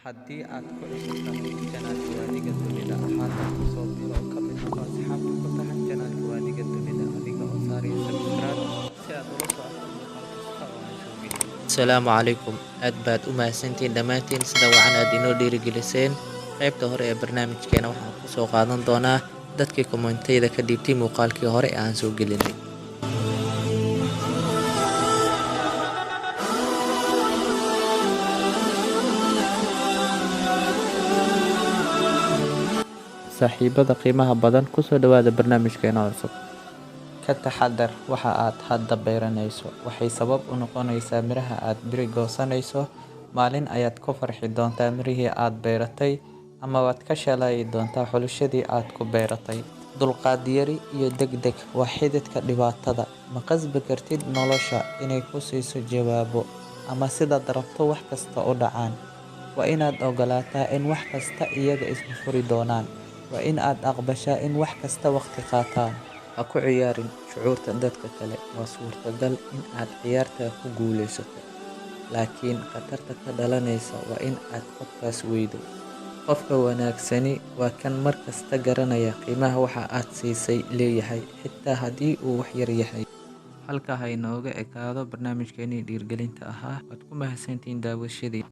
Haddii aad ku cusub tahay janaalka Waadiga Dunida, haatan ku soo bilow ka mid noqo asxaabta ku tahan janaalka Waadiga Dunida adiga oo saaraya subscribe si aad ula socoto muuqaal kasta oo aan soo geliyo. Asalaamu calaykum. Aad baad u mahadsantihiin dhammaantiin sida wacan aad inoo dhiirigeliseen. Qaybta hore ee barnaamijkeena waxaan ku soo qaadan doonaa dadkii kommentayda ka dhiibtay muuqaalkii hore ee aan soo gelinay. Saaxiibada qiimaha badan ku soo dhawaada barnaamijkeena cusub. Ka taxadar waxa aad hadda beeranayso waxay sabab u noqonaysaa miraha aad biri goosanayso. Maalin ayaad ku farxi doontaa mirihii aad beeratay, ama waad ka shalaayi doontaa xulashadii aad ku beeratay. Dulqaad yari iyo degdeg waa xididka dhibaatada. Ma qasbi kartid nolosha inay ku siiso jawaabo ama sidaad rabto wax kasta u dhacaan. Waa inaad ogolaataa in wax kasta iyaga isku furi doonaan. Waa in aad aqbashaa in wax kasta waqti qaataan. Ha ku ciyaarin shucuurta dadka kale. Waa suurtagal in aad ciyaarta ku guuleysato, laakiin khatarta ka dhalanaysa waa in aad qofkaas weydo. Qofka wanaagsani waa kan mar kasta garanaya qiimaha waxa aad siisay leeyahay, xitaa haddii uu wax yar yahay. Halka ha inooga ekaado barnaamijkeenii dhiirgelinta ahaa. Waad ku mahadsantihiin daawashadii.